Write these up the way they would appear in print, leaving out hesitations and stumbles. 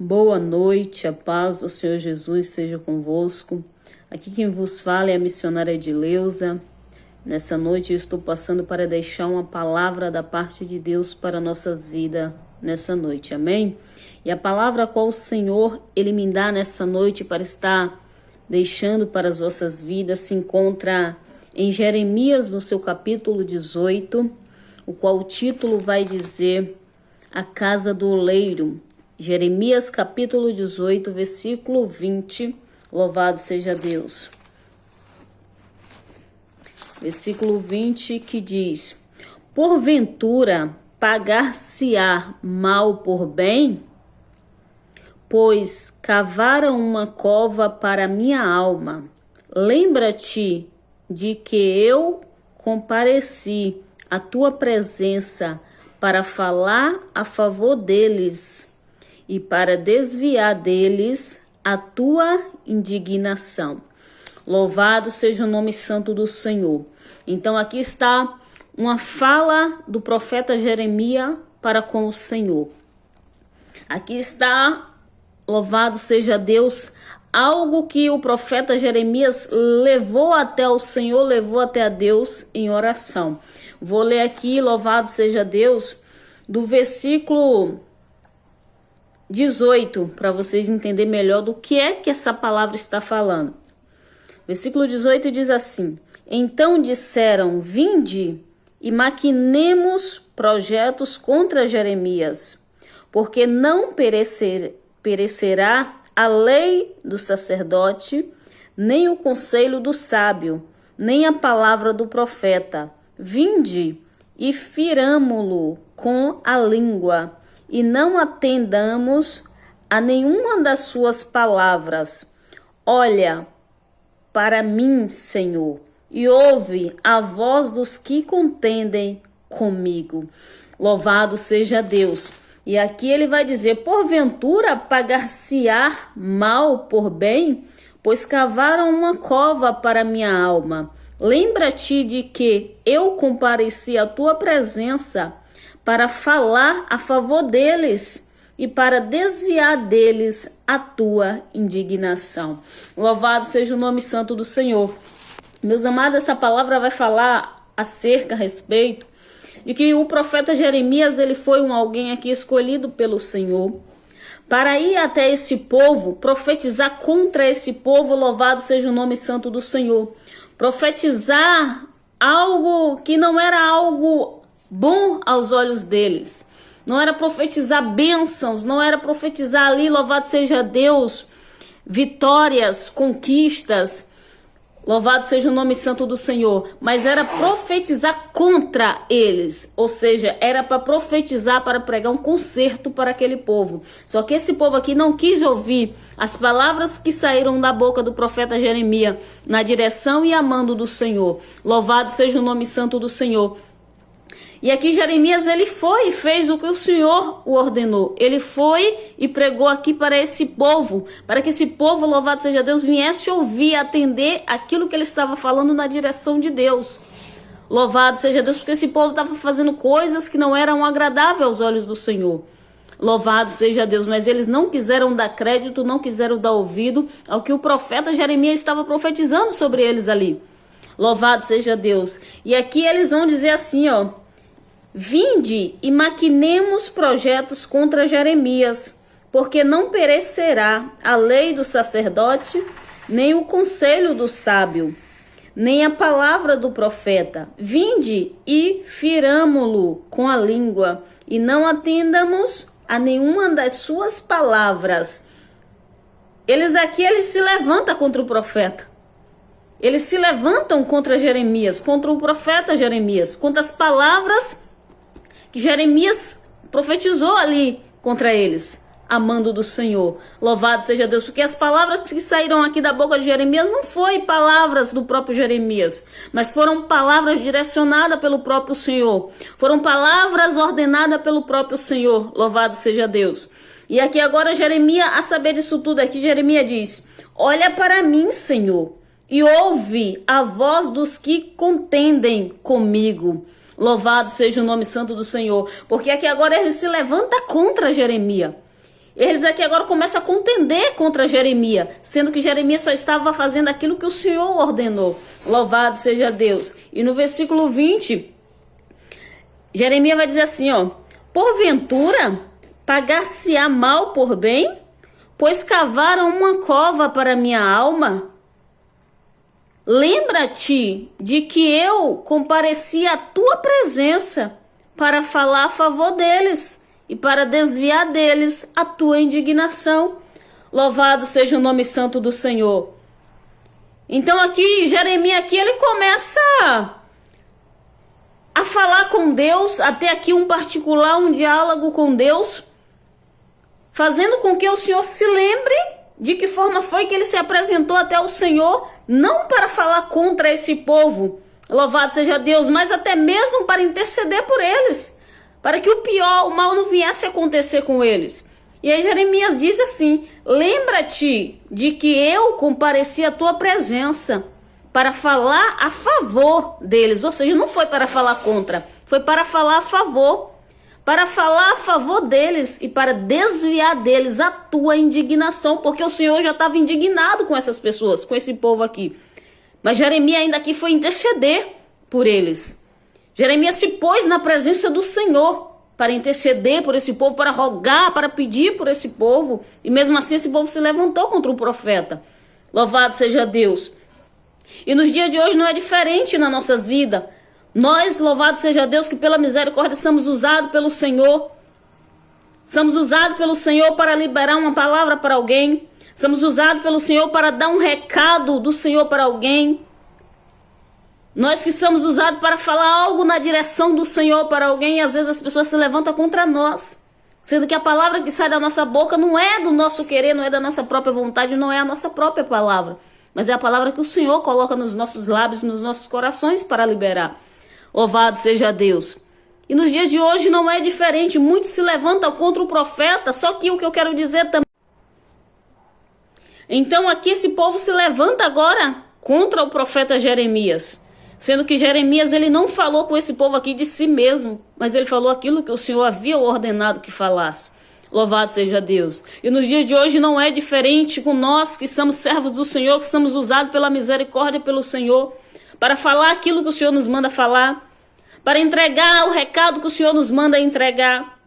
Boa noite, a paz do Senhor Jesus seja convosco. Aqui quem vos fala é a missionária Edileuza. Nessa noite eu estou passando para deixar uma palavra da parte de Deus para nossas vidas nessa noite, amém? E a palavra a qual o Senhor Ele me dá nessa noite para estar deixando para as vossas vidas se encontra em Jeremias, no seu capítulo 18, o qual o título vai dizer A Casa do Oleiro. Jeremias capítulo 18, versículo 20, louvado seja Deus. Versículo 20 que diz: Porventura pagar-se-á mal por bem? Pois cavaram uma cova para minha alma. Lembra-te de que eu compareci à tua presença para falar a favor deles e para desviar deles a tua indignação. Louvado seja o nome santo do Senhor. Então aqui está uma fala do profeta Jeremias para com o Senhor. Aqui está, louvado seja Deus, algo que o profeta Jeremias levou até o Senhor, levou até a Deus em oração. Vou ler aqui, louvado seja Deus, do versículo 18, para vocês entenderem melhor do que é que essa palavra está falando. Versículo 18 diz assim: Então disseram, vinde e maquinemos projetos contra Jeremias, porque não perecerá a lei do sacerdote, nem o conselho do sábio, nem a palavra do profeta. Vinde e firamo-lo com a língua, e não atendamos a nenhuma das suas palavras. Olha para mim, Senhor, e ouve a voz dos que contendem comigo. Louvado seja Deus. E aqui ele vai dizer: porventura pagar-se-á mal por bem? Pois cavaram uma cova para minha alma. Lembra-te de que eu compareci à tua presença para falar a favor deles e para desviar deles a tua indignação. Louvado seja o nome santo do Senhor. Meus amados, essa palavra vai falar acerca, a respeito de que o profeta Jeremias, ele foi alguém aqui escolhido pelo Senhor para ir até esse povo, profetizar contra esse povo. Louvado seja o nome santo do Senhor. Profetizar algo que não era algo bom aos olhos deles. Não era profetizar bênçãos, não era profetizar ali, louvado seja Deus, vitórias, conquistas, louvado seja o nome santo do Senhor, mas era profetizar contra eles, ou seja, era para profetizar, para pregar um conserto para aquele povo. Só que esse povo aqui não quis ouvir as palavras que saíram da boca do profeta Jeremias na direção e amando do Senhor. Louvado seja o nome santo do Senhor. E aqui Jeremias, ele foi e fez o que o Senhor o ordenou. Ele foi e pregou aqui para esse povo, para que esse povo, louvado seja Deus, viesse ouvir, atender aquilo que ele estava falando na direção de Deus. Louvado seja Deus, porque esse povo estava fazendo coisas que não eram agradáveis aos olhos do Senhor. Louvado seja Deus, mas eles não quiseram dar crédito, não quiseram dar ouvido ao que o profeta Jeremias estava profetizando sobre eles ali. Louvado seja Deus. E aqui eles vão dizer assim, ó: Vinde e maquinemos projetos contra Jeremias, porque não perecerá a lei do sacerdote, nem o conselho do sábio, nem a palavra do profeta. Vinde e firamo-lo com a língua, e não atendamos a nenhuma das suas palavras. Eles se levantam contra o profeta. Eles se levantam contra Jeremias, contra o profeta Jeremias, contra as palavras que Jeremias profetizou ali contra eles, amando do Senhor. Louvado seja Deus, porque as palavras que saíram aqui da boca de Jeremias não foram palavras do próprio Jeremias, mas foram palavras direcionadas pelo próprio Senhor. Foram palavras ordenadas pelo próprio Senhor. Louvado seja Deus. E aqui agora Jeremias, a saber disso tudo aqui, Jeremias diz: olha para mim, Senhor, e ouve a voz dos que contendem comigo. Louvado seja o nome santo do Senhor, porque aqui agora ele se levanta contra Jeremias. Eles aqui agora começam a contender contra Jeremias, sendo que Jeremias só estava fazendo aquilo que o Senhor ordenou. Louvado seja Deus. E no versículo 20, Jeremias vai dizer assim, ó: porventura, pagar-se-á mal por bem? Pois cavaram uma cova para minha alma. Lembra-te de que eu compareci à tua presença para falar a favor deles e para desviar deles a tua indignação. Louvado seja o nome santo do Senhor. Então aqui, Jeremias aqui, ele começa a falar com Deus, até aqui um particular, um diálogo com Deus, fazendo com que o Senhor se lembre de que forma foi que ele se apresentou até o Senhor, não para falar contra esse povo, louvado seja Deus, mas até mesmo para interceder por eles, para que o pior, o mal não viesse a acontecer com eles. E aí Jeremias diz assim: lembra-te de que eu compareci à tua presença para falar a favor deles, ou seja, não foi para falar contra, foi para falar a favor. Para falar a favor deles e para desviar deles a tua indignação, porque o Senhor já estava indignado com essas pessoas, com esse povo aqui. Mas Jeremias ainda aqui foi interceder por eles. Jeremias se pôs na presença do Senhor para interceder por esse povo, para rogar, para pedir por esse povo. E mesmo assim esse povo se levantou contra o profeta. Louvado seja Deus. E nos dias de hoje não é diferente nas nossas vidas. Nós, louvado seja Deus, que pela misericórdia somos usados pelo Senhor. Somos usados pelo Senhor para liberar uma palavra para alguém. Somos usados pelo Senhor para dar um recado do Senhor para alguém. Nós que somos usados para falar algo na direção do Senhor para alguém, e às vezes as pessoas se levantam contra nós. Sendo que a palavra que sai da nossa boca não é do nosso querer, não é da nossa própria vontade, não é a nossa própria palavra. Mas é a palavra que o Senhor coloca nos nossos lábios, nos nossos corações para liberar. Louvado seja Deus. E nos dias de hoje não é diferente. Muitos se levantam contra o profeta. Só que o que eu quero dizer também. Então aqui esse povo se levanta agora contra o profeta Jeremias. Sendo que Jeremias ele não falou com esse povo aqui de si mesmo. Mas ele falou aquilo que o Senhor havia ordenado que falasse. Louvado seja Deus. E nos dias de hoje não é diferente com nós que somos servos do Senhor. Que somos usados pela misericórdia pelo Senhor. Para falar aquilo que o Senhor nos manda falar, para entregar o recado que o Senhor nos manda entregar,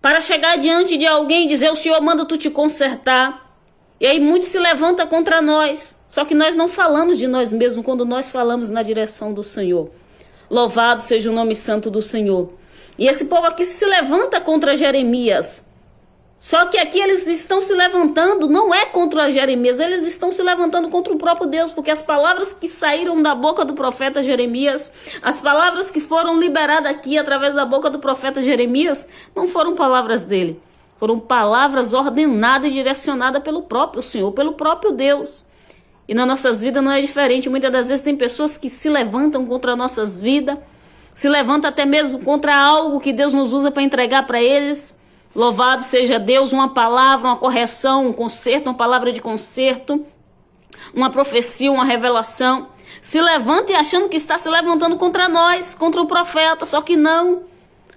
para chegar diante de alguém e dizer: o Senhor manda tu te consertar. E aí muitos se levantam contra nós, só que nós não falamos de nós mesmos quando nós falamos na direção do Senhor. Louvado seja o nome santo do Senhor. E esse povo aqui se levanta contra Jeremias. Só que aqui eles estão se levantando, não é contra Jeremias, eles estão se levantando contra o próprio Deus, porque as palavras que saíram da boca do profeta Jeremias, as palavras que foram liberadas aqui através da boca do profeta Jeremias, não foram palavras dele, foram palavras ordenadas e direcionadas pelo próprio Senhor, pelo próprio Deus. E nas nossas vidas não é diferente, muitas das vezes tem pessoas que se levantam contra nossas vidas, se levantam até mesmo contra algo que Deus nos usa para entregar para eles. Louvado seja Deus, uma palavra, uma correção, um conserto, uma palavra de conserto, uma profecia, uma revelação. Se levanta e achando que está se levantando contra nós, contra o profeta, só que não.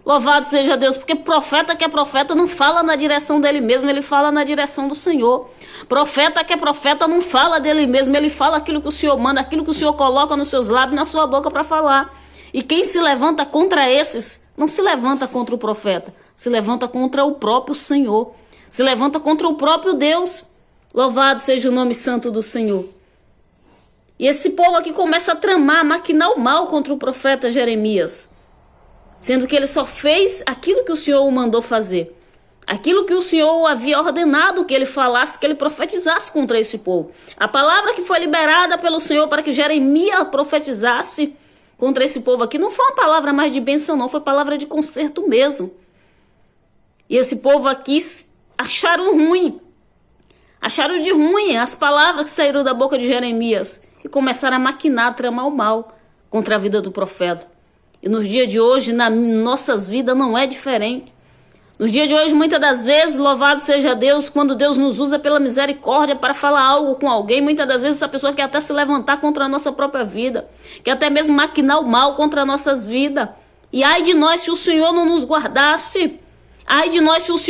Louvado seja Deus, porque profeta que é profeta não fala na direção dele mesmo, ele fala na direção do Senhor. Profeta que é profeta não fala dele mesmo, ele fala aquilo que o Senhor manda, aquilo que o Senhor coloca nos seus lábios, na sua boca para falar. E quem se levanta contra esses, não se levanta contra o profeta, se levanta contra o próprio Senhor, se levanta contra o próprio Deus. Louvado seja o nome santo do Senhor. E esse povo aqui começa a tramar, a maquinar o mal contra o profeta Jeremias, sendo que ele só fez aquilo que o Senhor o mandou fazer, aquilo que o Senhor havia ordenado que ele falasse, que ele profetizasse contra esse povo. A palavra que foi liberada pelo Senhor para que Jeremias profetizasse contra esse povo aqui não foi uma palavra mais de bênção não, foi palavra de conserto mesmo. E esse povo aqui acharam de ruim as palavras que saíram da boca de Jeremias e começaram a maquinar, a tramar o mal contra a vida do profeta. E nos dias de hoje, nas nossas vidas, não é diferente. Nos dias de hoje, muitas das vezes, louvado seja Deus, quando Deus nos usa pela misericórdia para falar algo com alguém, muitas das vezes essa pessoa quer até se levantar contra a nossa própria vida, quer até mesmo maquinar o mal contra nossas vidas. E ai de nós se o Senhor não nos guardasse, ai de nós se o Senhor